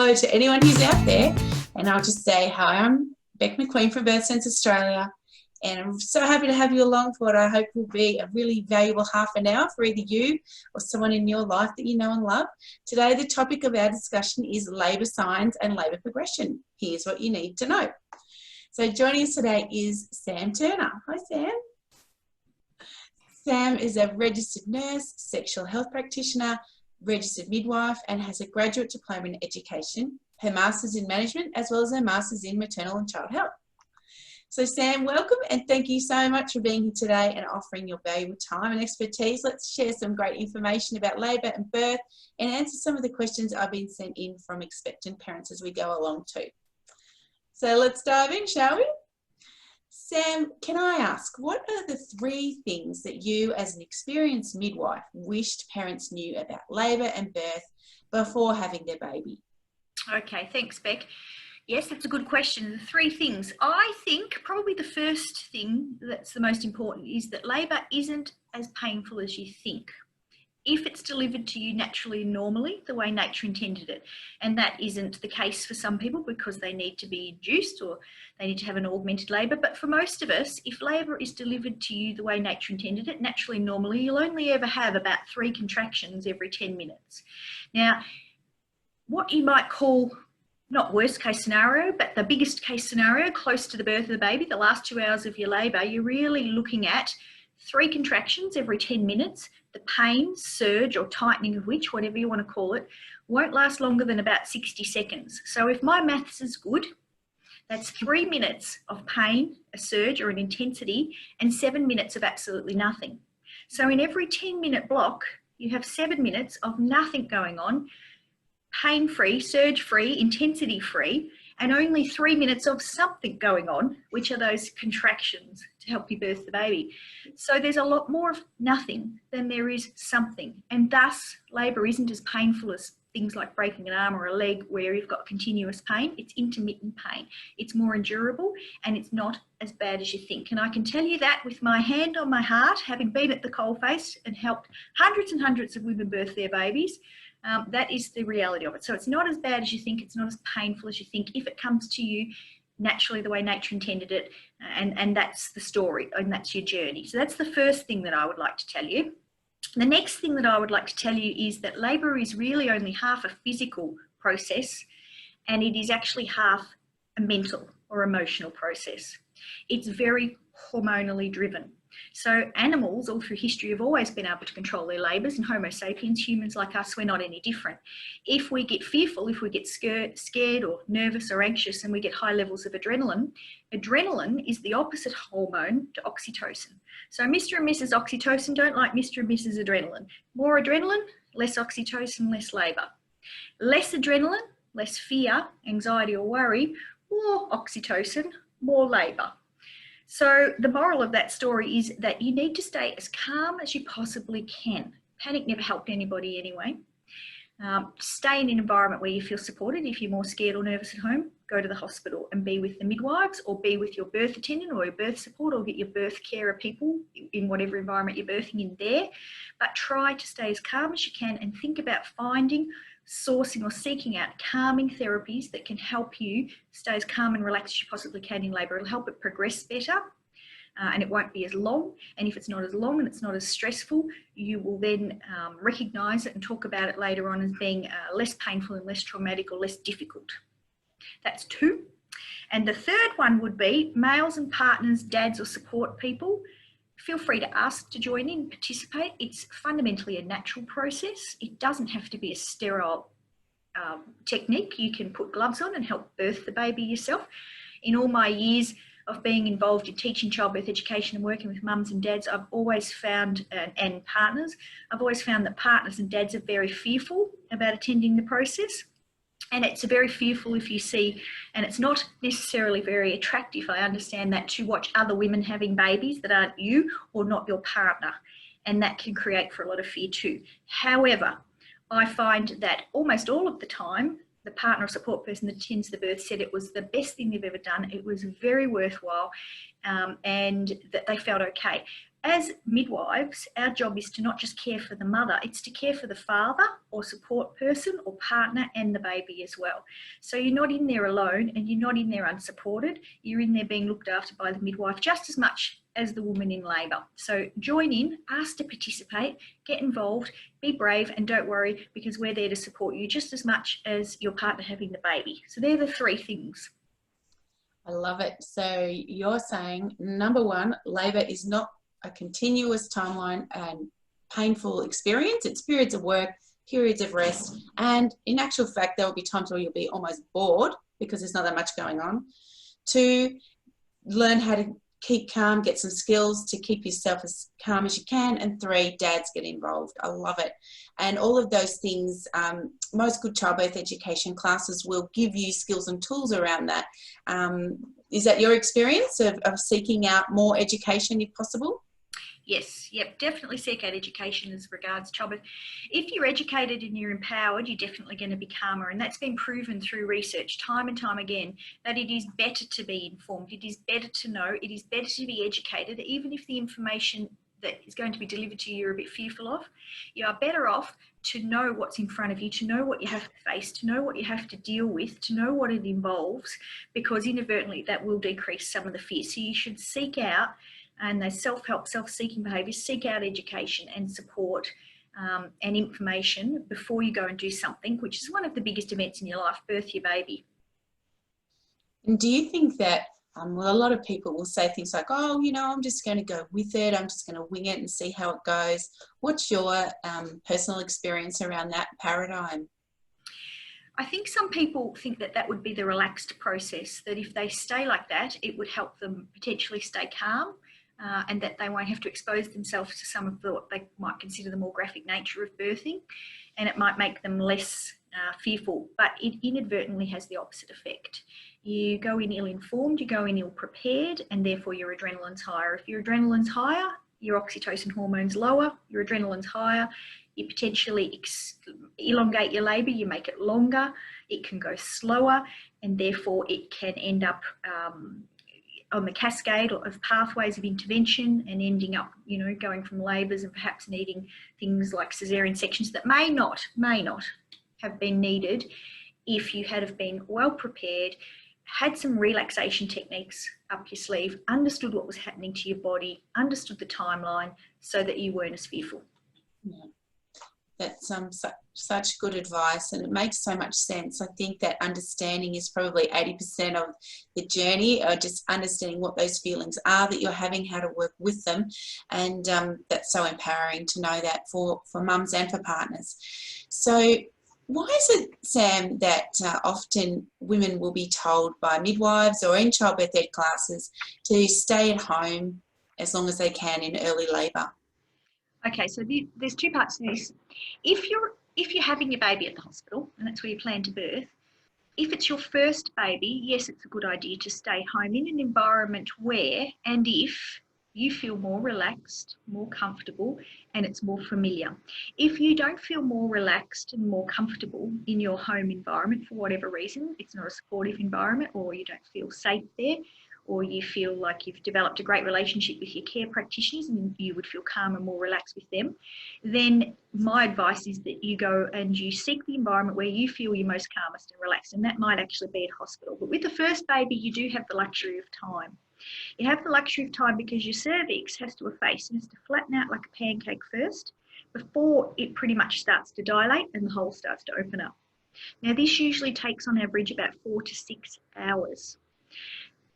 hello to anyone who's out there. And I'll just say, hi, I'm Beck McQueen from Birth Sense Australia. And I'm so happy to have you along for what I hope will be a really valuable half an hour for either you or someone in your life that you know and love. Today, the topic of our discussion is labour signs and labour progression. Here's what you need to know. So joining us today is Sam Turner. Hi, Sam. Sam is a registered nurse, sexual health practitioner, registered midwife, and has a graduate diploma in education, her master's in management, as well as her master's in maternal and child health. So Sam, welcome, and thank you so much for being here today and offering your valuable time and expertise. Let's share some great information about labour and birth and answer some of the questions I've been sent in from expectant parents as we go along too. So let's dive in, shall we? Sam, can I ask, what are the 3 things that you as an experienced midwife wished parents knew about labour and birth before having their baby? Okay, thanks, Beck. Yes, that's a good question. The 3 things. I think probably the first thing that's the most important is that labour isn't as painful as you think, if it's delivered to you naturally and normally, the way nature intended it. And that isn't the case for some people because they need to be induced or they need to have an augmented labour. But for most of us, if labour is delivered to you the way nature intended it, naturally and normally, you'll only ever have about 3 contractions every 10 minutes. Now, what you might call, not worst case scenario, but the biggest case scenario, close to the birth of the baby, the last 2 hours of your labour, you're really looking at 3 contractions every 10 minutes. The pain, surge or tightening of which, whatever you want to call it, won't last longer than about 60 seconds. So if my maths is good, that's 3 minutes of pain, a surge or an intensity, and 7 minutes of absolutely nothing. So in every 10-minute block, you have 7 minutes of nothing going on, pain-free, surge-free, intensity-free, and only 3 minutes of something going on, which are those contractions to help you birth the baby. So there's a lot more of nothing than there is something. And thus, labour isn't as painful as things like breaking an arm or a leg where you've got continuous pain. It's intermittent pain. It's more endurable and it's not as bad as you think. And I can tell you that with my hand on my heart, having been at the coalface and helped hundreds and hundreds of women birth their babies, that is the reality of it. So it's not as bad as you think. It's not as painful as you think if it comes to you naturally the way nature intended it. And that's the story and that's your journey. So that's the first thing that I would like to tell you. The next thing that I would like to tell you is that labour is really only half a physical process and it is actually half a mental or emotional process. It's very hormonally driven. So animals all through history have always been able to control their labours, and Homo sapiens, humans like us, we're not any different. If we get fearful, if we get scared or nervous or anxious and we get high levels of adrenaline, adrenaline is the opposite hormone to oxytocin. So Mr. and Mrs. Oxytocin don't like Mr. and Mrs. Adrenaline. More adrenaline, less oxytocin, less labour. Less adrenaline, less fear, anxiety or worry, more oxytocin, more labour. So the moral of that story is that you need to stay as calm as you possibly can. Panic never helped anybody anyway. Stay in an environment where you feel supported. If you're more scared or nervous at home, go to the hospital and be with the midwives or be with your birth attendant or your birth support or get your birth carer people in whatever environment you're birthing in there. But try to stay as calm as you can and think about finding, sourcing or seeking out calming therapies that can help you stay as calm and relaxed as you possibly can in labour. It'll help it progress better and it won't be as long. And if it's not as long and it's not as stressful, you will then recognise it and talk about it later on as being less painful and less traumatic or less difficult. That's 2. And the third one would be males and partners, dads or support people. Feel free to ask to join in, participate. It's fundamentally a natural process. It doesn't have to be a sterile technique. You can put gloves on and help birth the baby yourself. In all my years of being involved in teaching childbirth education and working with mums and dads, I've always found, and partners, I've always found that partners and dads are very fearful about attending the process. And it's very fearful if you see, and it's not necessarily very attractive, I understand that, to watch other women having babies that aren't you or not your partner. And that can create for a lot of fear too. However, I find that almost all of the time, the partner or support person that attends the birth said it was the best thing they've ever done. It was very worthwhile. and that they felt okay. As midwives, our job is to not just care for the mother, it's to care for the father or support person or partner and the baby as well. So you're not in there alone and you're not in there unsupported. You're in there being looked after by the midwife just as much as the woman in labour. So join in, ask to participate, get involved, be brave, and don't worry, because we're there to support you just as much as your partner having the baby. So they're the three things. I love it. So you're saying, number one, labour is not a continuous timeline and painful experience. It's periods of work, periods of rest, and in actual fact there will be times where you'll be almost bored because there's not that much going on. Two, learn how to keep calm, get some skills to keep yourself as calm as you can. And three, dads get involved. I love it. And all of those things, most good childbirth education classes will give you skills and tools around that. Is that your experience of seeking out more education if possible? Yes, yep, definitely seek out education as regards childbirth. If you're educated and you're empowered, you're definitely going to be calmer. And that's been proven through research time and time again, that it is better to be informed. It is better to know. It is better to be educated, even if the information that is going to be delivered to you you're a bit fearful of. You are better off to know what's in front of you, to know what you have to face, to know what you have to deal with, to know what it involves, because inadvertently that will decrease some of the fear. So you should seek out, and those self-help, self-seeking behaviours, seek out education and support and information before you go and do something, which is one of the biggest events in your life, birth your baby. And do you think that, well, a lot of people will say things like, oh, you know, I'm just going to go with it, I'm just going to wing it and see how it goes. What's your personal experience around that paradigm? I think some people think that that would be the relaxed process, that if they stay like that, it would help them potentially stay calm. And that they won't have to expose themselves to some of what they might consider the more graphic nature of birthing, and it might make them less fearful, but it inadvertently has the opposite effect. You go in ill-informed, you go in ill-prepared, and therefore your adrenaline's higher. If your adrenaline's higher, your oxytocin hormone's lower, your adrenaline's higher, you potentially elongate your labour, you make it longer, it can go slower, and therefore it can end up on the cascade of pathways of intervention and ending up, you know, going from labours and perhaps needing things like caesarean sections that may not have been needed if you had have been well prepared, had some relaxation techniques up your sleeve, understood what was happening to your body, understood the timeline, so that you weren't as fearful. Yeah. That's such good advice, and it makes so much sense. I think that understanding is probably 80% of the journey, or just understanding what those feelings are that you're having, how to work with them, and that's so empowering to know that for mums and for partners. So why is it, Sam, that often women will be told by midwives or in childbirth ed classes to stay at home as long as they can in early labour? Okay, so there's two parts to this. If you're having your baby at the hospital, and that's where you plan to birth, if it's your first baby, yes, it's a good idea to stay home in an environment where, and if you feel more relaxed, more comfortable, and it's more familiar. If you don't feel more relaxed and more comfortable in your home environment for whatever reason, it's not a supportive environment, or you don't feel safe there, or you feel like you've developed a great relationship with your care practitioners and you would feel calm and more relaxed with them, then my advice is that you go and you seek the environment where you feel you're most calmest and relaxed, and that might actually be at hospital. But with the first baby, you do have the luxury of time. You have the luxury of time because your cervix has to efface and has to flatten out like a pancake first before it pretty much starts to dilate and the hole starts to open up. Now, this usually takes on average about 4 to 6 hours.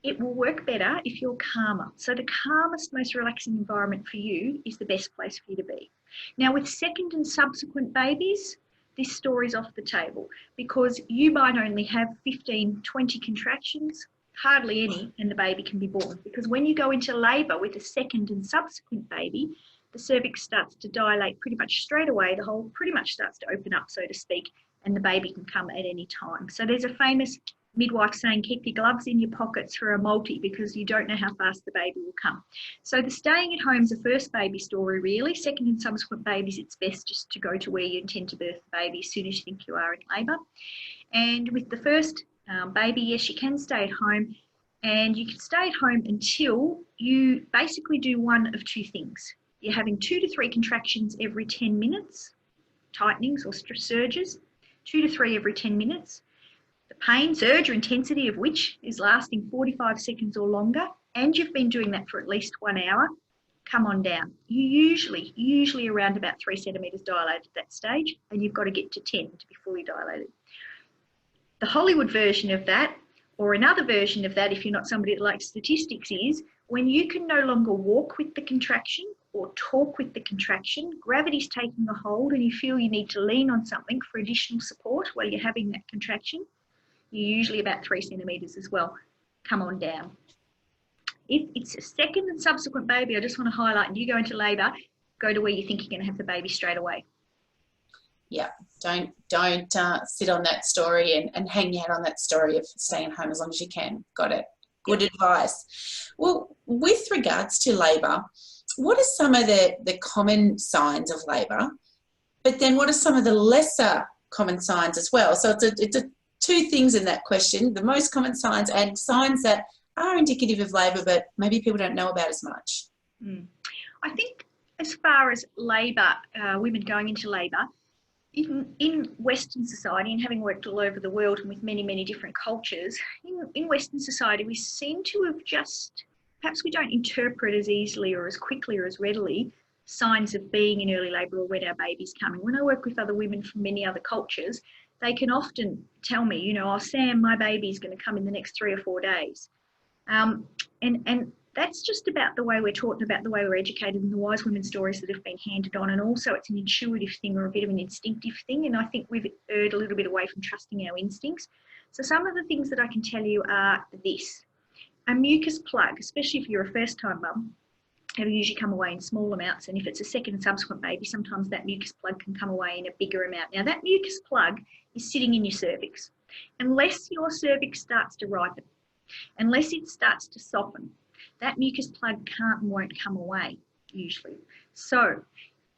It will work better if you're calmer. So the calmest, most relaxing environment for you is the best place for you to be. Now, with second and subsequent babies, this story's off the table because you might only have 15, 20 contractions, hardly any, and the baby can be born. Because when you go into labour with a second and subsequent baby, the cervix starts to dilate pretty much straight away. The hole pretty much starts to open up, so to speak, and the baby can come at any time. So there's a famous midwife saying, keep your gloves in your pockets for a multi, because you don't know how fast the baby will come. So the staying at home is a first baby story, really. Second and subsequent babies, it's best just to go to where you intend to birth the baby as soon as you think you are in labour. And with the first baby, yes, you can stay at home. And you can stay at home until you basically do one of two things. You're having 2 to 3 contractions every 10 minutes, tightenings or surges, 2 to 3 every 10 minutes. The pain, surge or intensity of which is lasting 45 seconds or longer, and you've been doing that for at least 1 hour, come on down. You usually around about 3 centimetres dilated at that stage, and you've got to get to 10 to be fully dilated. The Hollywood version of that, or another version of that, if you're not somebody that likes statistics, is when you can no longer walk with the contraction or talk with the contraction, gravity's taking a hold and you feel you need to lean on something for additional support while you're having that contraction, you're usually about 3 centimetres as well. Come on down. If it's a second and subsequent baby, I just want to highlight, and you go into labour, go to where you think you're going to have the baby straight away. Yeah, don't sit on that story and hang your head on that story of staying at home as long as you can. Got it. Good advice. Well, with regards to labour, what are some of the common signs of labour? But then what are some of the lesser common signs as well? So it's a two things in that question, the most common signs and signs that are indicative of labour but maybe people don't know about as much. I think as far as labour, women going into labour, in Western society, and having worked all over the world and with many, many different cultures, in Western society we seem to have just, perhaps we don't interpret as easily or as quickly or as readily signs of being in early labour or when our baby's coming. When I work with other women from many other cultures, they can often tell me, you know, oh, Sam, my baby's going to come in the next 3 or 4 days. And that's just about the way we're taught and about the way we're educated and the wise women stories that have been handed on. And also it's an intuitive thing or a bit of an instinctive thing. And I think we've erred a little bit away from trusting our instincts. So some of the things that I can tell you are this. A mucus plug, especially if you're a first-time mum, it'll usually come away in small amounts. And if it's a second and subsequent baby, sometimes that mucus plug can come away in a bigger amount. Now that mucus plug is sitting in your cervix. Unless your cervix starts to ripen, unless it starts to soften, that mucus plug can't and won't come away usually. So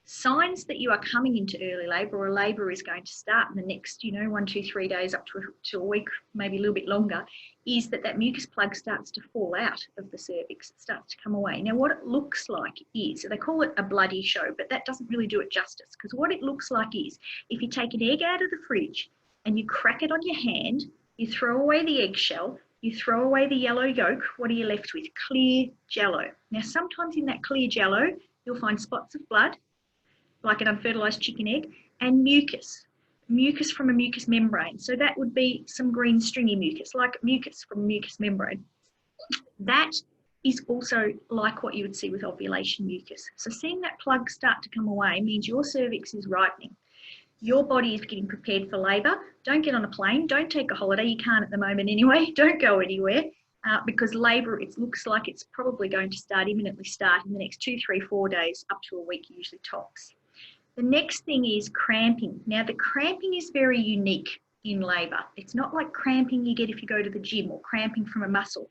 signs that you are coming into early labour or labour is going to start in the next, 1, 2, 3 days up to a week, maybe a little bit longer, is that mucus plug starts to fall out of the cervix. It starts to come away. Now what it looks like is, they call it a bloody show, but that doesn't really do it justice, because what it looks like is, if you take an egg out of the fridge and you crack it on your hand, you throw away the eggshell, you throw away the yellow yolk, what are you left with? Clear jello. Now, sometimes in that clear jello, you'll find spots of blood, like an unfertilised chicken egg, and mucus from a mucous membrane. So that would be some green stringy mucus, like mucus from a mucous membrane. That is also like what you would see with ovulation mucus. So seeing that plug start to come away means your cervix is ripening. Your body is getting prepared for labour. Don't get on a plane. Don't take a holiday. You can't at the moment anyway. Don't go anywhere because labour, it looks like it's probably going to imminently start in the next 2, 3, 4 days, up to a week, usually tops. The next thing is cramping. Now, the cramping is very unique in labour. It's not like cramping you get if you go to the gym or cramping from a muscle.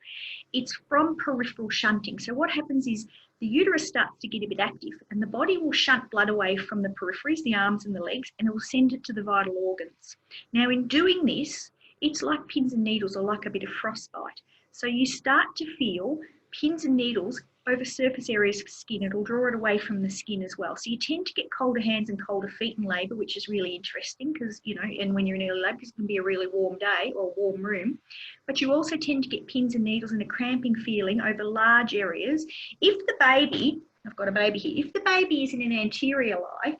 It's from peripheral shunting. So what happens is the uterus starts to get a bit active and the body will shunt blood away from the peripheries, the arms and the legs, and it will send it to the vital organs. Now, in doing this, it's like pins and needles or like a bit of frostbite. So you start to feel pins and needles over surface areas of skin. It'll draw it away from the skin as well. So you tend to get colder hands and colder feet in labour, which is really interesting because, and when you're in early labour, it can be a really warm day or a warm room. But you also tend to get pins and needles and a cramping feeling over large areas. If the baby, I've got a baby here, if the baby is in an anterior lie,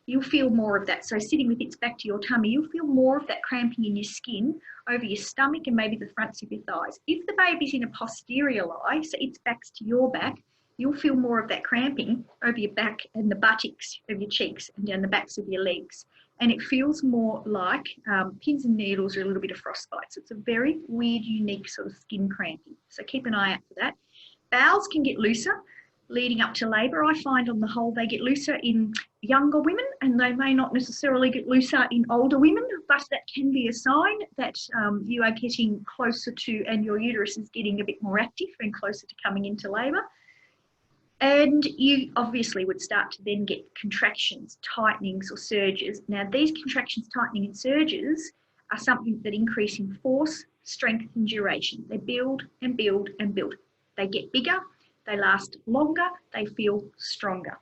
you'll feel more of that. So sitting with its back to your tummy, you'll feel more of that cramping in your skin over your stomach and maybe the fronts of your thighs. If the baby's in a posterior lie, so its back's to your back, you'll feel more of that cramping over your back and the buttocks of your cheeks and down the backs of your legs. And it feels more like pins and needles or a little bit of frostbite. So it's a very weird, unique sort of skin cramping. So keep an eye out for that. Bowels can get looser leading up to labour. I find on the whole they get looser in younger women and they may not necessarily get looser in older women, but that can be a sign that you are getting closer to, and your uterus is getting a bit more active and closer to coming into labour. And you obviously would start to then get contractions, tightenings or surges. Now these contractions, tightening and surges are something that increase in force, strength and duration. They build and build and build. They get bigger, they last longer, they feel stronger.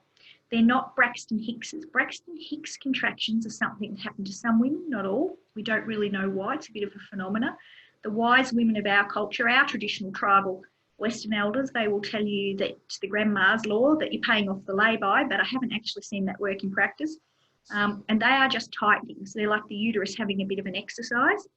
They're not Braxton Hicks's. Braxton Hicks contractions are something that happen to some women, not all. We don't really know why. It's a bit of a phenomena. The wise women of our culture, our traditional tribal Western elders, they will tell you that the grandma's law that you're paying off the lay-by, but I haven't actually seen that work in practice. And they are just tightenings. They're like the uterus having a bit of an exercise.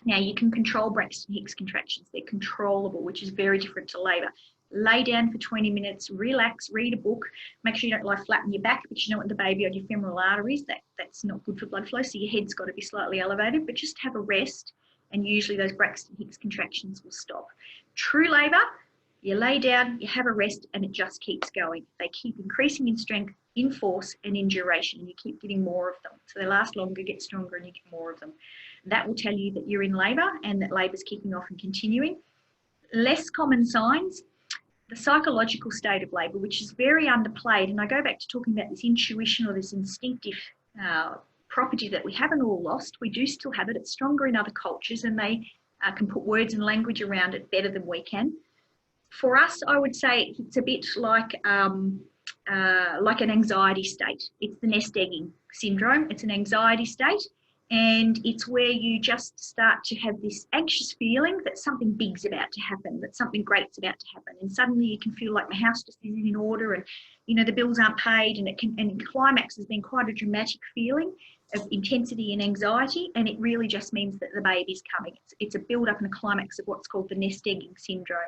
Now, you can control Braxton Hicks contractions. They're controllable, which is very different to labour. Lay down for 20 minutes, relax, read a book, make sure you don't lie flat on your back because you don't want the baby on your femoral arteries. That's not good for blood flow, so your head's got to be slightly elevated, but just have a rest, and usually those Braxton Hicks contractions will stop. True labour, you lay down, you have a rest, and it just keeps going. They keep increasing in strength, in force, and in duration, and you keep getting more of them. So they last longer, get stronger, and you get more of them. That will tell you that you're in labour and that labour's kicking off and continuing. Less common signs, the psychological state of labour, which is very underplayed, and I go back to talking about this intuition or this instinctive property that we haven't all lost. We do still have it. It's stronger in other cultures, and they can put words and language around it better than we can. For us, I would say it's a bit like an anxiety state. It's the nest egging syndrome. It's an anxiety state, and it's where you just start to have this anxious feeling that something big's about to happen, that something great's about to happen, and suddenly you can feel like my house just isn't in order, and the bills aren't paid, and climax has been quite a dramatic feeling of intensity and anxiety, and it really just means that the baby's coming. It's a build-up and a climax of what's called the nest egging syndrome.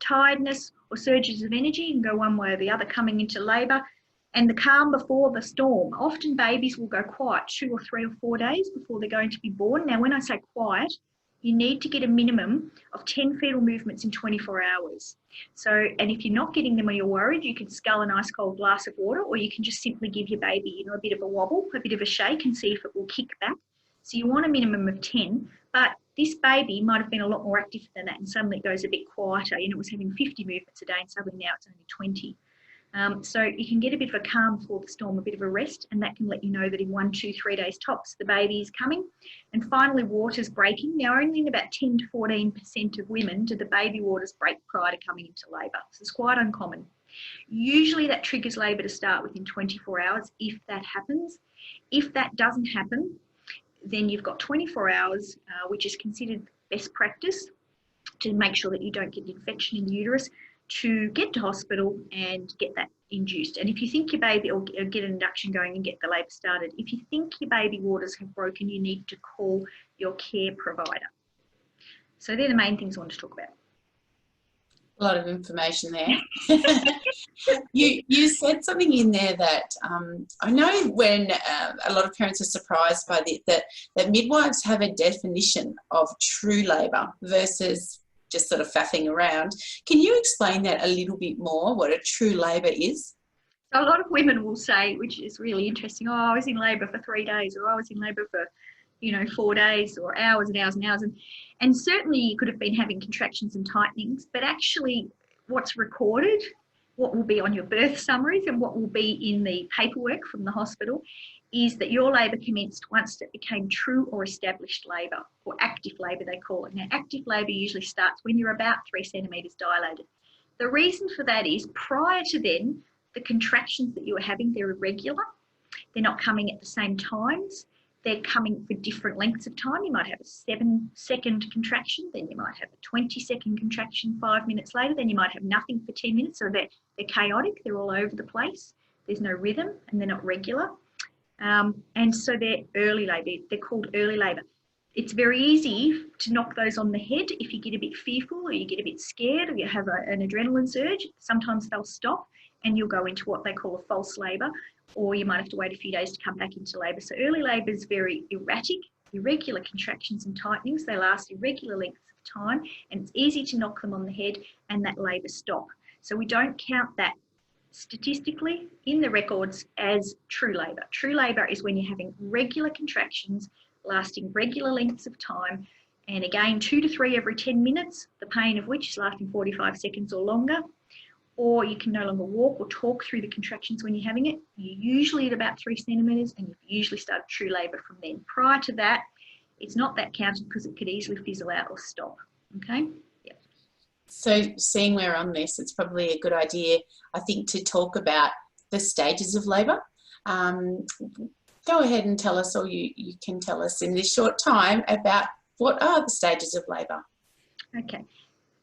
Tiredness or surges of energy can go one way or the other coming into labour, and the calm before the storm. Often babies will go quiet 2 or 3 or 4 days before they're going to be born. Now, when I say quiet, you need to get a minimum of 10 fetal movements in 24 hours. So, and if you're not getting them or you're worried, you can scull an ice cold glass of water, or you can just simply give your baby, a bit of a wobble, a bit of a shake, and see if it will kick back. So you want a minimum of 10, but this baby might have been a lot more active than that, and suddenly it goes a bit quieter. It was having 50 movements a day, and suddenly now it's only 20. So you can get a bit of a calm before the storm, a bit of a rest, and that can let you know that in 1, 2, 3 days tops, the baby is coming. And finally, water's breaking. Now, only in about 10 to 14% of women do the baby waters break prior to coming into labour. So it's quite uncommon. Usually that triggers labour to start within 24 hours if that happens. If that doesn't happen, then you've got 24 hours, which is considered best practice to make sure that you don't get an infection in the uterus, to get to hospital and get that induced. And if you think your baby, or get an induction going and get the labour started, if you think your baby waters have broken, you need to call your care provider. So they're the main things I want to talk about. A lot of information there. You said something in there that I know when a lot of parents are surprised by that midwives have a definition of true labour versus just sort of faffing around. Can you explain that a little bit more, what a true labour is? So a lot of women will say, which is really interesting, oh, I was in labour for 3 days, or I was in labour for 4 days, or hours and hours and hours. And certainly you could have been having contractions and tightenings, but actually what's recorded, what will be on your birth summaries and what will be in the paperwork from the hospital, is that your labour commenced once it became true or established labour, or active labour they call it. Now, active labour usually starts when you're about 3 centimetres dilated. The reason for that is prior to then, the contractions that you were having, they're irregular. They're not coming at the same times. They're coming for different lengths of time. You might have a 7-second contraction, then you might have a 20-second contraction 5 minutes later, then you might have nothing for 10 minutes. So they're chaotic, they're all over the place. There's no rhythm and they're not regular. And so they're early labour. They're called early labour. It's very easy to knock those on the head if you get a bit fearful, or you get a bit scared, or you have an adrenaline surge. Sometimes they'll stop and you'll go into what they call a false labour, or you might have to wait a few days to come back into labour. So early labour is very erratic, irregular contractions and tightenings. They last irregular lengths of time, and it's easy to knock them on the head and that labour stop. So we don't count that statistically in the records as true labour. True labour is when you're having regular contractions lasting regular lengths of time, and again 2 to 3 every 10 minutes, the pain of which is lasting 45 seconds or longer, or you can no longer walk or talk through the contractions when you're having it. You're usually at about 3 centimetres, and you've usually started true labour from then. Prior to that, It's not that counted because it could easily fizzle out or stop. Okay. Yep. So seeing we're on this, it's probably a good idea, I think, to talk about the stages of labour. Go ahead and tell us, or you can tell us in this short time, about what are the stages of labour. Okay.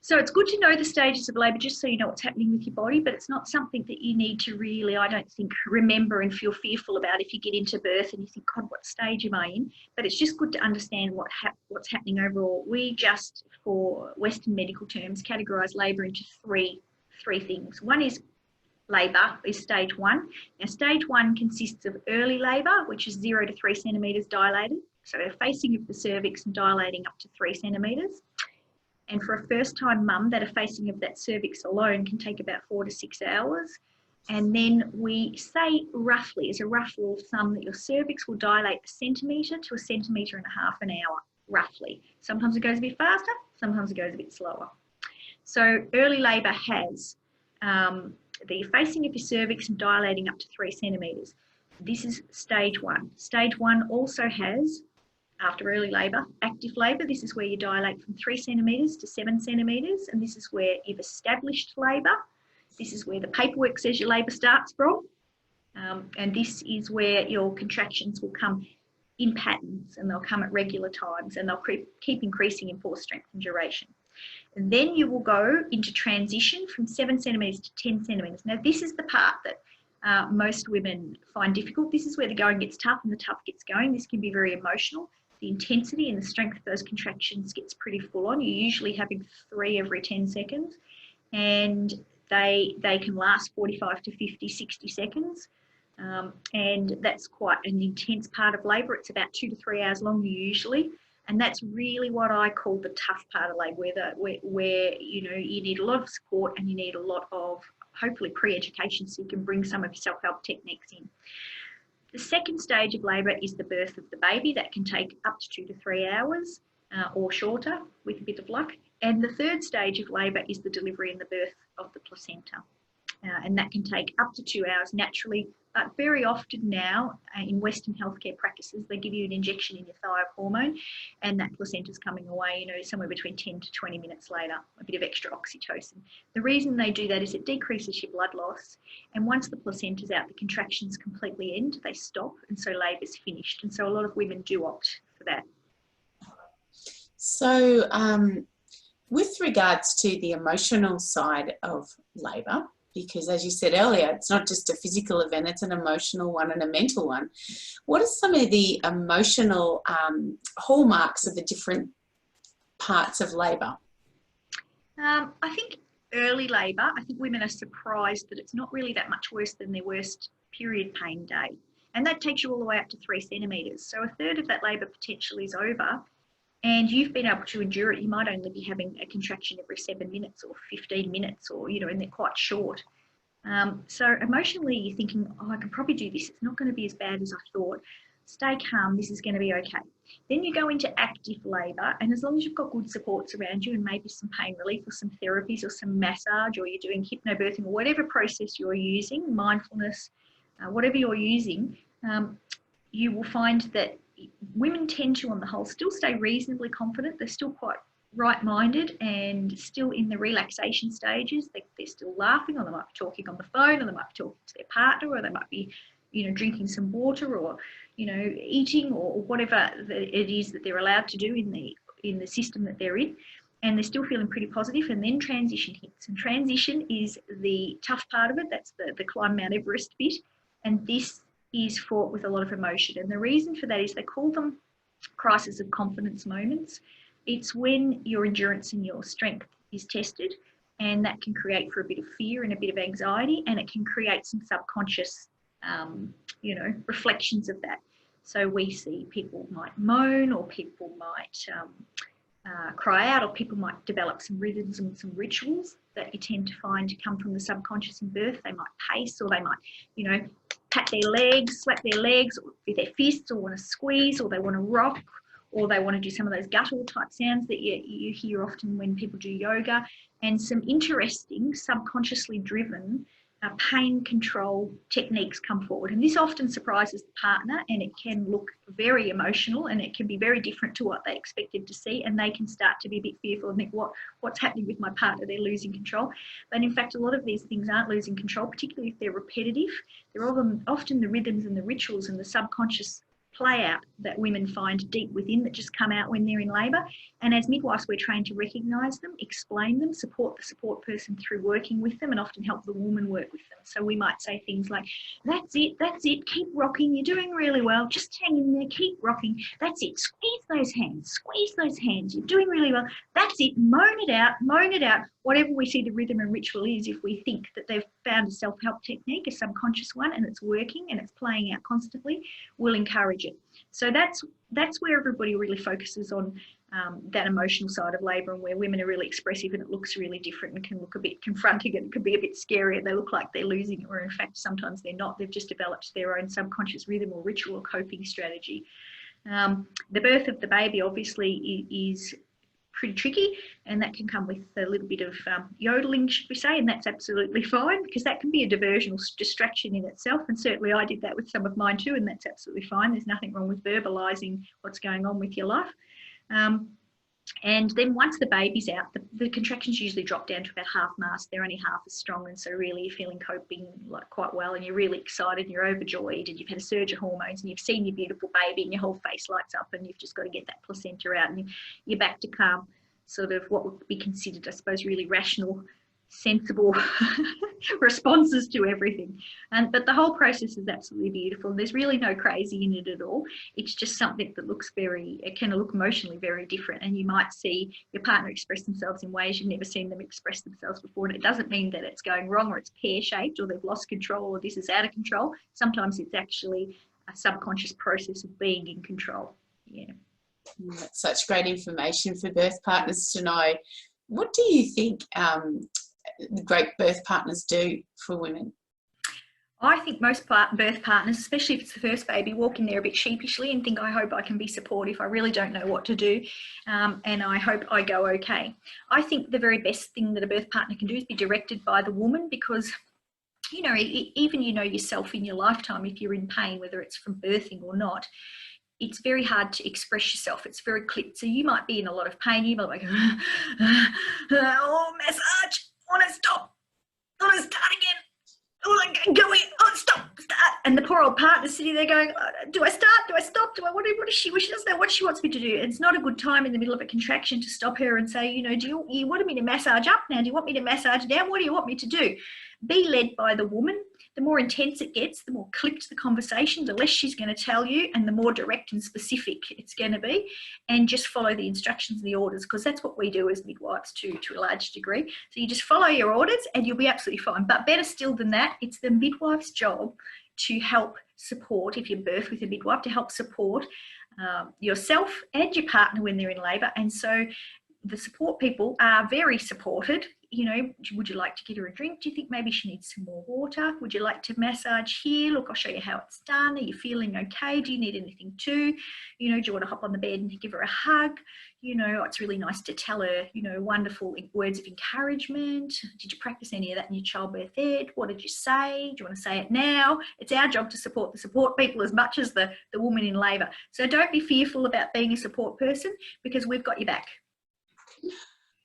So it's good to know the stages of labour just so you know what's happening with your body, but it's not something that you need to really, I don't think, remember and feel fearful about if you get into birth and you think, God, what stage am I in? But it's just good to understand what's happening overall. We just, for Western medical terms, categorise labour into three things. One is labour, is stage 1. Now, stage 1 consists of early labour, which is 0 to 3 centimetres dilated, so a facing of the cervix and dilating up to 3 centimetres. And for a first-time mum, that effacing of that cervix alone can take about 4 to 6 hours. And then we say roughly, as a rough rule of thumb, that your cervix will dilate 1 centimetre to 1.5 centimetres an hour, roughly. Sometimes it goes a bit faster, sometimes it goes a bit slower. So early labour has the effacing of your cervix and dilating up to 3 centimetres. This is stage 1. Stage 1 also has, after early labour, active labour. This is where you dilate from 3 centimetres to 7 centimetres, and this is where you've established labour. This is where the paperwork says your labour starts from, and this is where your contractions will come in patterns, and they'll come at regular times, and they'll keep increasing in force, strength and duration. And then you will go into transition from 7 centimetres to 10 centimetres. Now, this is the part that most women find difficult. This is where the going gets tough and the tough gets going. This can be very emotional. The intensity and the strength of those contractions gets pretty full on. You're usually having 3 every 10 seconds, and they can last 45 to 50, 60 seconds. And that's quite an intense part of labour. It's about 2 to 3 hours long usually. And that's really what I call the tough part of labour, where you know, you need a lot of support and you need a lot of, hopefully, pre-education so you can bring some of your self-help techniques in. The second stage of labour is the birth of the baby. That can take up to 2 to 3 hours or shorter with a bit of luck. And the third stage of labour is the delivery and the birth of the placenta. And that can take up to 2 hours naturally, but very often now in Western healthcare practices, they give you an injection in your thyroid hormone and that placenta's coming away, you know, somewhere between 10 to 20 minutes later, a bit of extra oxytocin. The reason they do that is it decreases your blood loss, and once the placenta's out, the contractions completely end, they stop, and so labour's finished. And so a lot of women do opt for that. So with regards to the emotional side of labour, because as you said earlier, it's not just a physical event, it's an emotional one and a mental one. What are some of the emotional hallmarks of the different parts of labour? I think early labour, I think women are surprised that it's not really that much worse than their worst period pain day. And that takes you all the way up to 3 centimetres. So a third of that labour potentially is over, and you've been able to endure it. You might only be having a contraction every 7 minutes or 15 minutes, or, you know, and they're quite short. So emotionally, you're thinking, oh, I can probably do this. It's not going to be as bad as I thought. Stay calm. This is going to be okay. Then you go into active labour, and as long as you've got good supports around you and maybe some pain relief or some therapies or some massage, or you're doing hypnobirthing or whatever process you're using, mindfulness, whatever you're using, you will find that women tend to, on the whole, still stay reasonably confident. They're still quite right-minded and still in the relaxation stages. They're still laughing, or they might be talking on the phone, or they might be talking to their partner, or they might be, you know, drinking some water, or, you know, eating, or whatever it is that they're allowed to do in the system that they're in. And they're still feeling pretty positive. And then transition hits. And transition is the tough part of it. That's the climb Mount Everest bit. And this is fraught with a lot of emotion. And the reason for that is they call them crisis of confidence moments. It's when your endurance and your strength is tested, and that can create for a bit of fear and a bit of anxiety, and it can create some subconscious, you know, reflections of that. So we see people might moan, or people might cry out, or people might develop some rhythms and some rituals that you tend to find to come from the subconscious in birth. They might pace, or they might, you know, pat their legs, slap their legs with their fists, or want to squeeze, or they want to rock, or they want to do some of those guttural type sounds that you hear often when people do yoga. And some interesting subconsciously driven pain control techniques come forward. And this often surprises the partner, and it can look very emotional, and it can be very different to what they expected to see, and they can start to be a bit fearful and think, what's happening with my partner? They're losing control. But in fact, a lot of these things aren't losing control, particularly if they're repetitive. They're often the rhythms and the rituals and the subconscious play out that women find deep within that just come out when they're in labour. And as midwives, we're trained to recognise them, explain them, support the support person through working with them, and often help the woman work with them. So we might say things like, that's it, keep rocking, you're doing really well, just hang in there, keep rocking, that's it, squeeze those hands, you're doing really well, that's it, moan it out, whatever we see the rhythm and ritual is. If we think that they've found a self-help technique, a subconscious one, and it's working and it's playing out constantly, we'll encourage it. So that's where everybody really focuses on that emotional side of labour, and where women are really expressive and it looks really different and can look a bit confronting and it can be a bit scary and they look like they're losing it, or in fact sometimes they're not. They've just developed their own subconscious rhythm or ritual or coping strategy. The birth of the baby obviously is pretty tricky, and that can come with a little bit of yodeling, should we say, and that's absolutely fine, because that can be a diversional distraction in itself, and certainly I did that with some of mine too, and that's absolutely fine. There's nothing wrong with verbalising what's going on with your life. And then once the baby's out, the contractions usually drop down to about half mast. They're only half as strong, and so really you're feeling coping like quite well, and you're really excited and you're overjoyed, and you've had a surge of hormones and you've seen your beautiful baby and your whole face lights up, and you've just got to get that placenta out, and you're back to calm, sort of what would be considered, I suppose, really rational, sensible responses to everything. But the whole process is absolutely beautiful. There's really no crazy in it at all. It's just something that looks it can look emotionally very different, and you might see your partner express themselves in ways you've never seen them express themselves before, and it doesn't mean that it's going wrong or it's pear-shaped or they've lost control or this is out of control. Sometimes it's actually a subconscious process of being in control. Yeah. That's such great information for birth partners to know. What do you think great birth partners do for women? I think most birth partners, especially if it's the first baby, walk in there a bit sheepishly and think, I hope I can be supportive. I really don't know what to do, and I hope I go okay. I think the very best thing that a birth partner can do is be directed by the woman, because even yourself in your lifetime, if you're in pain, whether it's from birthing or not, it's very hard to express yourself. It's very clipped. So you might be in a lot of pain. You might be like, oh, massage, I want to stop. I want to start again. Oh, I'm going. Oh, stop. And the poor old partner's sitting there going, do I start? Do I stop? What does she doesn't know what she wants me to do. And it's not a good time in the middle of a contraction to stop her and say, do you want me to massage up now? Do you want me to massage down? What do you want me to do? Be led by the woman. The more intense it gets, the more clipped the conversation, the less she's going to tell you, and the more direct and specific it's going to be. And just follow the instructions and the orders, because that's what we do as midwives to a large degree. So you just follow your orders and you'll be absolutely fine. But better still than that, it's the midwife's job to help support, if you birth with a midwife, to help support yourself and your partner when they're in labour. And so the support people are very supported. Would you like to get her a drink? Do you think maybe she needs some more water? Would you like to massage here? Look, I'll show you how it's done. Are you feeling okay? Do you need anything too? Do you want to hop on the bed and give her a hug? It's really nice to tell her, wonderful words of encouragement. Did you practice any of that in your childbirth ed? What did you say? Do you want to say it now? It's our job to support the support people as much as the woman in labour. So don't be fearful about being a support person, because we've got your back.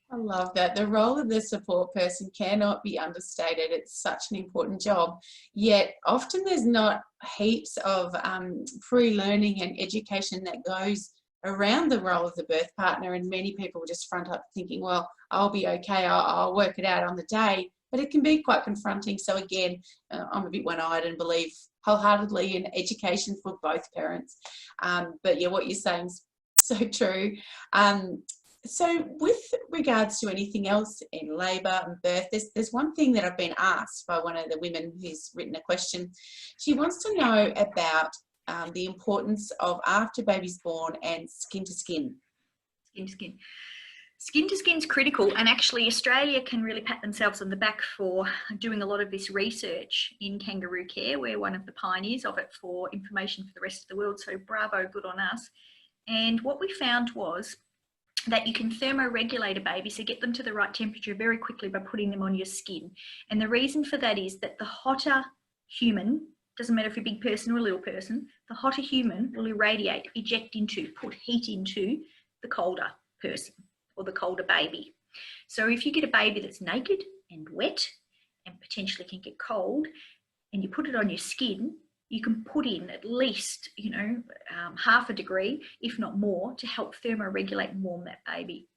I love that. The role of the support person cannot be understated. It's such an important job. Yet often there's not heaps of pre-learning and education that goes around the role of the birth partner, and many people just front up thinking, well, I'll be okay, I'll work it out on the day. But it can be quite confronting. So again, I'm a bit one-eyed and believe wholeheartedly in education for both parents. But yeah, what you're saying is so true. So with regards to anything else in labour and birth, there's one thing that I've been asked by one of the women who's written a question. She wants to know about the importance of after baby's born and skin to skin. Skin to skin. Skin to skin is critical, and actually Australia can really pat themselves on the back for doing a lot of this research in kangaroo care. We're one of the pioneers of it for information for the rest of the world, so bravo, good on us. And what we found was that you can thermoregulate a baby, so get them to the right temperature very quickly by putting them on your skin. And the reason for that is that the hotter human, doesn't matter if you're a big person or a little person, the hotter human will irradiate, eject into, put heat into the colder person or the colder baby. So if you get a baby that's naked and wet and potentially can get cold, and you put it on your skin, you can put in at least, you know, half a degree, if not more, to help thermoregulate and warm that baby.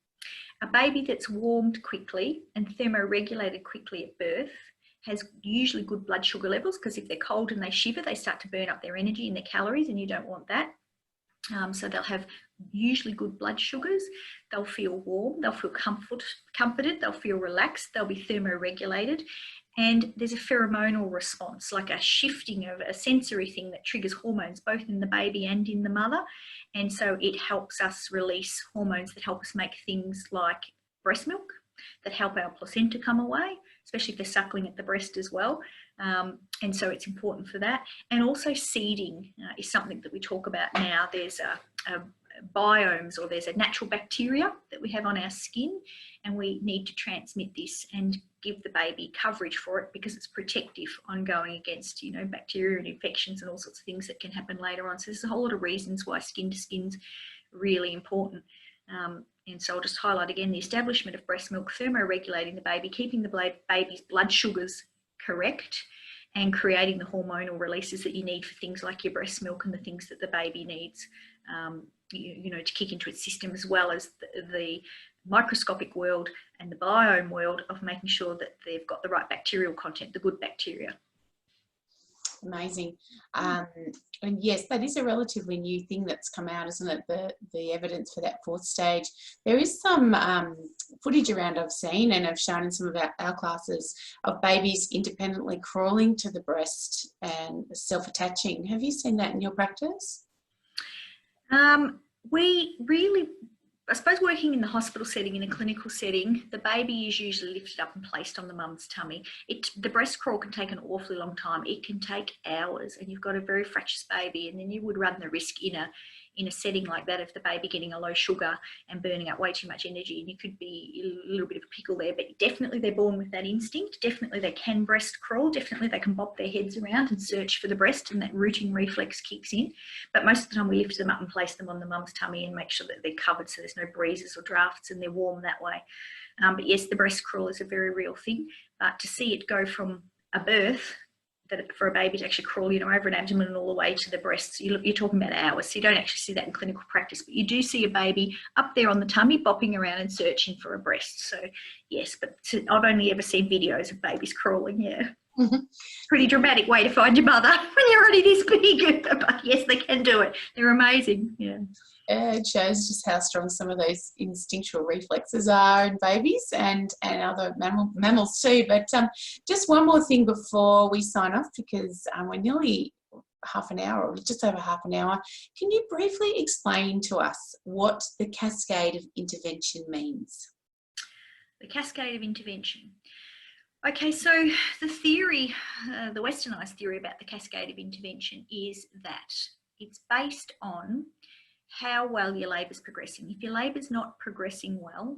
A baby that's warmed quickly and thermoregulated quickly at birth has usually good blood sugar levels, because if they're cold and they shiver, they start to burn up their energy and their calories, and you don't want that. So they'll have usually good blood sugars, they'll feel warm, they'll feel comforted, they'll feel relaxed, they'll be thermoregulated. And there's a pheromonal response, like a shifting of a sensory thing that triggers hormones both in the baby and in the mother. And so it helps us release hormones that help us make things like breast milk, that help our placenta come away, especially if they're suckling at the breast as well. And so it's important for that. And also seeding is something that we talk about now. There's a biomes, or there's a natural bacteria that we have on our skin, and we need to transmit this and give the baby coverage for it, because it's protective ongoing against, you know, bacteria and infections and all sorts of things that can happen later on. So there's a whole lot of reasons why skin to skin's really important. And so I'll just highlight again the establishment of breast milk, thermoregulating the baby, keeping the baby's blood sugars correct, and creating the hormonal releases that you need for things like your breast milk and the things that the baby needs, you know, to kick into its system, as well as the microscopic world and the biome world of making sure that they've got the right bacterial content, the good bacteria. Amazing. And yes, that is a relatively new thing that's come out, isn't it? The evidence for that fourth stage. There is some footage around I've seen, and I've shown in some of our classes, of babies independently crawling to the breast and self-attaching. Have you seen that in your practice? We really, I suppose, working in the hospital setting, in a clinical setting, the baby is usually lifted up and placed on the mum's tummy. The breast crawl can take an awfully long time. It can take hours, and you've got a very fractious baby, and then you would run the risk in a setting like that of the baby getting a low sugar and burning up way too much energy, and you could be a little bit of a pickle there. But definitely they're born with that instinct. Definitely they can breast crawl. Definitely they can bop their heads around and search for the breast, and that rooting reflex kicks in. But most of the time we lift them up and place them on the mum's tummy and make sure that they're covered so there's no breezes or drafts, and they're warm that way. But yes, the breast crawl is a very real thing. But to see it go from a birth, that for a baby to actually crawl, you know, over an abdomen and all the way to the breasts, you're talking about hours. So you don't actually see that in clinical practice, but you do see a baby up there on the tummy bopping around and searching for a breast. So yes, but I've only ever seen videos of babies crawling. Yeah. Pretty dramatic way to find your mother when you're already this big. But yes, they can do it. They're amazing. Yeah. It shows just how strong some of those instinctual reflexes are in babies and other mammals too. But just one more thing before we sign off, because we're nearly half an hour, or just over half an hour. Can you briefly explain to us what the cascade of intervention means? The cascade of intervention. Okay, so the theory, the westernised theory about the cascade of intervention is that it's based on how well your labour is progressing. If your labour is not progressing well,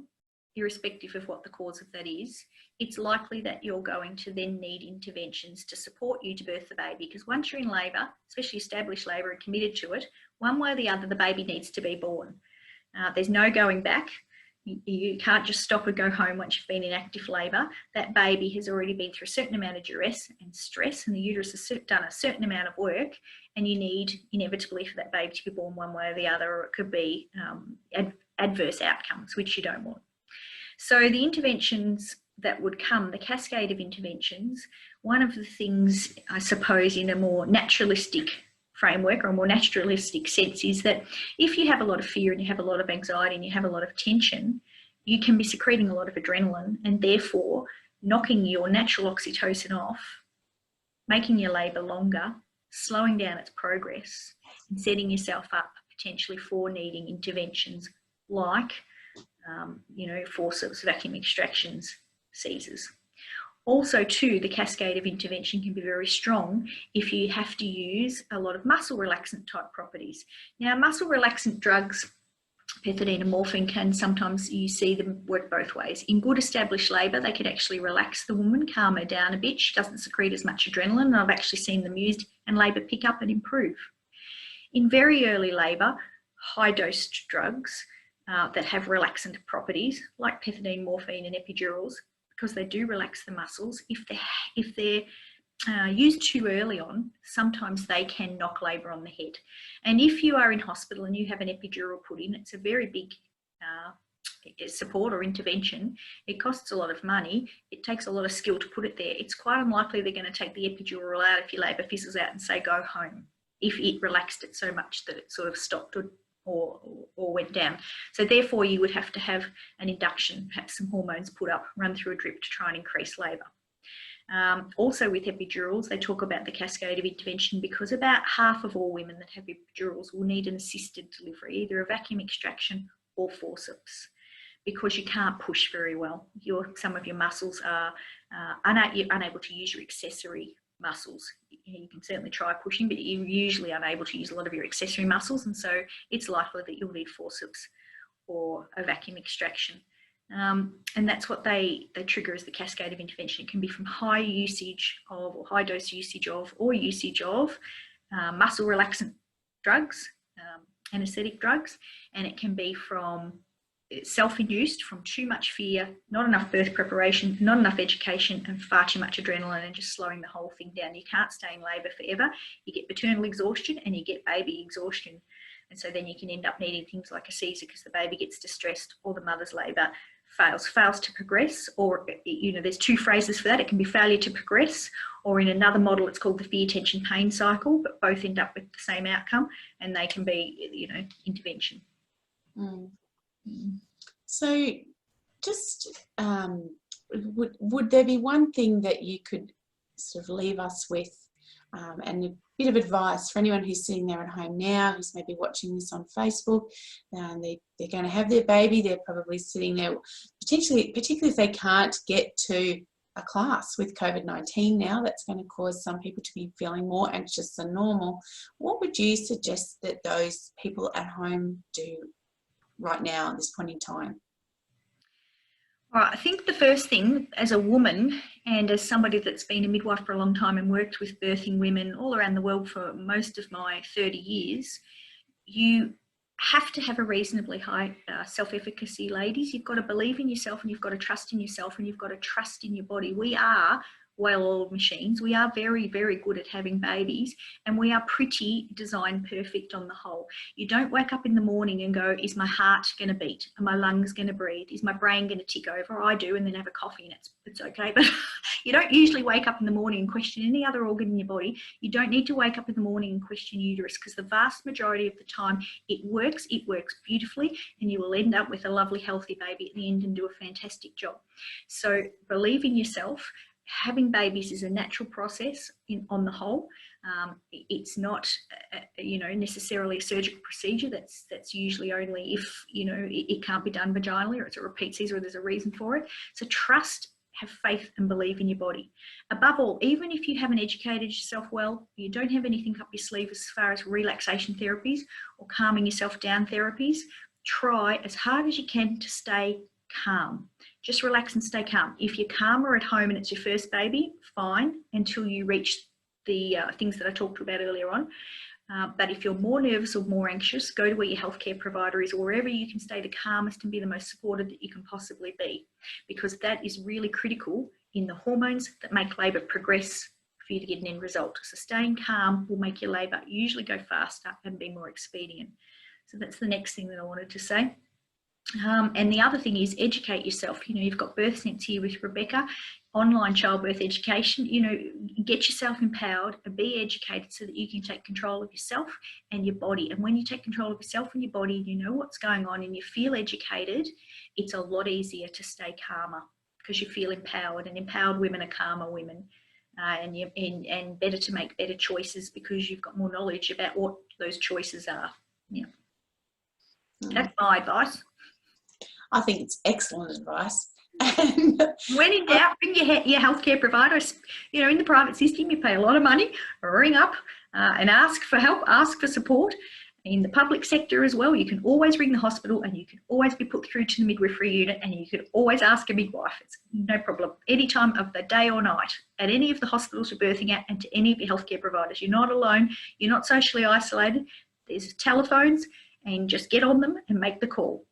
irrespective of what the cause of that is, it's likely that you're going to then need interventions to support you to birth the baby, because once you're in labour, especially established labour and committed to it, one way or the other, the baby needs to be born. There's no going back. You can't just stop and go home once you've been in active labour. That baby has already been through a certain amount of duress and stress, and the uterus has done a certain amount of work, and you need inevitably for that baby to be born one way or the other, or it could be adverse outcomes, which you don't want. So the interventions that would come, the cascade of interventions, one of the things, I suppose, in a more naturalistic framework or a more naturalistic sense, is that if you have a lot of fear and you have a lot of anxiety and you have a lot of tension, you can be secreting a lot of adrenaline, and therefore knocking your natural oxytocin off, making your labour longer, slowing down its progress, and setting yourself up potentially for needing interventions like, forceps, vacuum extractions, Caesars. Also too, the cascade of intervention can be very strong if you have to use a lot of muscle relaxant type properties. Now, muscle relaxant drugs pethidine and morphine can sometimes, you see them work both ways. In good established labour, they could actually relax the woman, calm her down a bit. She doesn't secrete as much adrenaline, and I've actually seen them used and labour pick up and improve. In very early labour, high-dosed drugs that have relaxant properties, like pethidine, morphine and epidurals, because they do relax the muscles, if they're used too early on, sometimes they can knock labour on the head. And if you are in hospital and you have an epidural put in, it's a very big support or intervention. It costs a lot of money. It takes a lot of skill to put it there. It's quite unlikely they're going to take the epidural out if your labour fizzles out and say go home, if it relaxed it so much that it sort of stopped or went down. So therefore you would have to have an induction, perhaps some hormones put up, run through a drip to try and increase labour. Also with epidurals, they talk about the cascade of intervention, because about half of all women that have epidurals will need an assisted delivery, either a vacuum extraction or forceps, because you can't push very well. Some of your muscles are you're unable to use your accessory muscles. You can certainly try pushing, but you're usually unable to use a lot of your accessory muscles, and so it's likely that you'll need forceps or a vacuum extraction. And that's what they trigger as the cascade of intervention. It can be from high usage of, or high dose usage of, or usage of muscle relaxant drugs, anaesthetic drugs, and it can be from self-induced, from too much fear, not enough birth preparation, not enough education, and far too much adrenaline, and just slowing the whole thing down. You can't stay in labour forever. You get maternal exhaustion and you get baby exhaustion. And so then you can end up needing things like a Caesar because the baby gets distressed, or the mother's labour fails to progress, or, you know, there's two phrases for that. It can be failure to progress, or in another model it's called the fear, tension, pain cycle, but both end up with the same outcome, and they can be, you know, intervention. So just would there be one thing that you could sort of leave us with, and a bit of advice for anyone who's sitting there at home now, who's maybe watching this on Facebook, they're going to have their baby, they're probably sitting there, particularly if they can't get to a class with COVID-19 now, that's going to cause some people to be feeling more anxious than normal. What would you suggest that those people at home do right now at this point in time? All right, I think the first thing, as a woman and as somebody that's been a midwife for a long time and worked with birthing women all around the world for most of my 30 years, you have to have a reasonably high self-efficacy, ladies. You've got to believe in yourself, and you've got to trust in yourself, and you've got to trust in your body. We are well-oiled machines. We are very, very good at having babies, and we are pretty design perfect on the whole. You don't wake up in the morning and go, is my heart going to beat? Are my lungs going to breathe? Is my brain going to tick over? I do, and then have a coffee, and it's okay. But you don't usually wake up in the morning and question any other organ in your body. You don't need to wake up in the morning and question uterus, because the vast majority of the time it works beautifully, and you will end up with a lovely, healthy baby at the end and do a fantastic job. So believe in yourself. Having babies is a natural process on the whole. It's not, you know, necessarily a surgical procedure. That's usually only if, you know, it can't be done vaginally, or it's a repeat Caesar, or there's a reason for it. So trust, have faith, and believe in your body. Above all, even if you haven't educated yourself well, you don't have anything up your sleeve as far as relaxation therapies or calming yourself down therapies, try as hard as you can to stay calm. Just relax and stay calm. If you're calmer at home and it's your first baby, fine, until you reach the things that I talked about earlier on. But if you're more nervous or more anxious, go to where your healthcare provider is, or wherever you can stay the calmest and be the most supported that you can possibly be, because that is really critical in the hormones that make labour progress for you to get an end result. So staying calm will make your labour usually go faster and be more expedient. So that's the next thing that I wanted to say. And the other thing is educate yourself. You know, you've got Birth Sense here with Rebecca, online childbirth education. You know, get yourself empowered and be educated so that you can take control of yourself and your body. And when you take control of yourself and your body, you know what's going on and you feel educated, it's a lot easier to stay calmer because you feel empowered, and empowered women are calmer women. And better to make better choices because you've got more knowledge about what those choices are. Yeah. That's my advice. I think it's excellent advice. When in doubt, bring your healthcare provider. You know, in the private system, you pay a lot of money. Ring up and ask for help, ask for support. In the public sector as well, you can always ring the hospital and you can always be put through to the midwifery unit, and you can always ask a midwife. It's no problem, any time of the day or night, at any of the hospitals you're birthing at and to any of your healthcare providers. You're not alone, you're not socially isolated. There's telephones, and just get on them and make the call.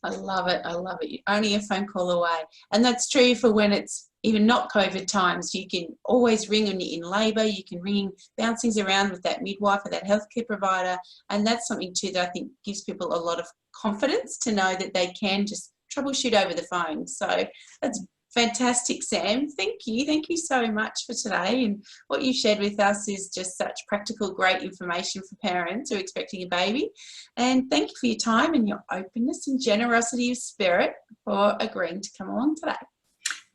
I love it. I love it. You're only a phone call away. And that's true for when it's even not COVID times. You can always ring when you're in labour. You can ring, bounce things around with that midwife or that healthcare provider. And that's something too that I think gives people a lot of confidence to know that they can just troubleshoot over the phone. So that's fantastic, Sam. Thank you. Thank you so much for today. And what you shared with us is just such practical, great information for parents who are expecting a baby. And thank you for your time and your openness and generosity of spirit for agreeing to come along today.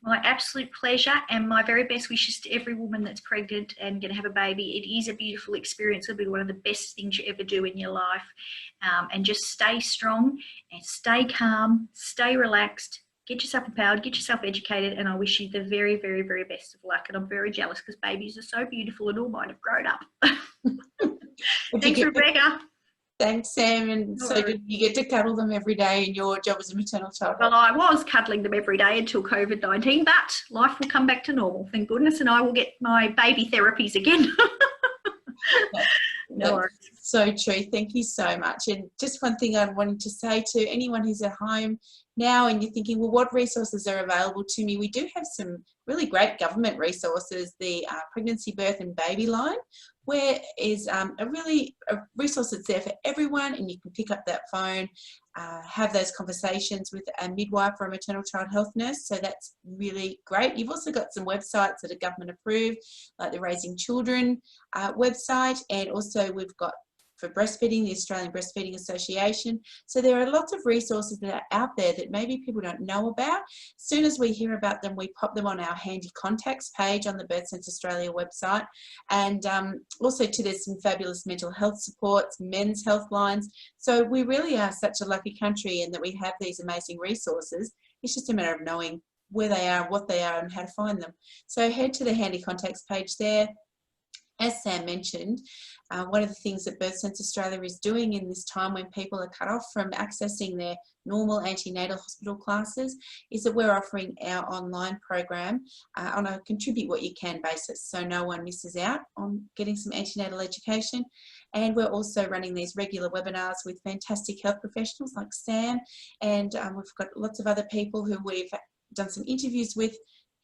My absolute pleasure, and my very best wishes to every woman that's pregnant and going to have a baby. It is a beautiful experience. It'll be one of the best things you ever do in your life. And just stay strong and stay calm, stay relaxed. Get yourself empowered, get yourself educated, and I wish you the very, very, very best of luck. And I'm very jealous because babies are so beautiful and all mine have grown up. Thanks, Rebecca. Thanks, Sam. And so good you get to cuddle them every day in your job as a maternal child. Well, I was cuddling them every day until COVID-19, but life will come back to normal, thank goodness, and I will get my baby therapies again. No, so true. Thank you so much. And just one thing I wanted to say to anyone who's at home now and you're thinking, well, what resources are available to me? We do have some really great government resources. The Pregnancy, Birth and Baby Line, where is a resource that's there for everyone, and you can pick up that phone, have those conversations with a midwife or a maternal child health nurse. So that's really great. You've also got some websites that are government approved, like the Raising Children website, and also we've got for breastfeeding, the Australian Breastfeeding Association. So there are lots of resources that are out there that maybe people don't know about. As soon as we hear about them, we pop them on our handy contacts page on the Birth Sense Australia website. And also too, there's some fabulous mental health supports, men's health lines. So we really are such a lucky country in that we have these amazing resources. It's just a matter of knowing where they are, what they are, and how to find them. So head to the handy contacts page there. As Sam mentioned, one of the things that Birth Sense Australia is doing in this time when people are cut off from accessing their normal antenatal hospital classes is that we're offering our online program on a contribute what you can basis, so no one misses out on getting some antenatal education. And we're also running these regular webinars with fantastic health professionals like Sam, and we've got lots of other people who we've done some interviews with.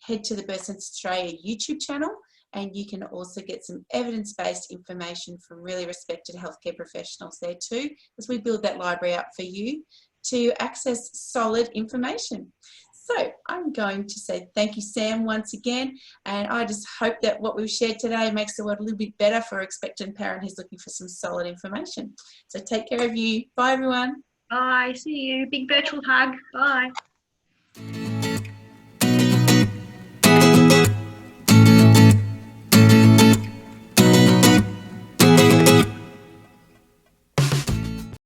Head to the Birth Sense Australia YouTube channel, and you can also get some evidence-based information from really respected healthcare professionals there too, as we build that library up for you to access solid information. So I'm going to say thank you, Sam, once again, and I just hope that what we've shared today makes the world a little bit better for an expectant parent who's looking for some solid information. So take care of you. Bye, everyone. Bye. See you. Big virtual hug. Bye.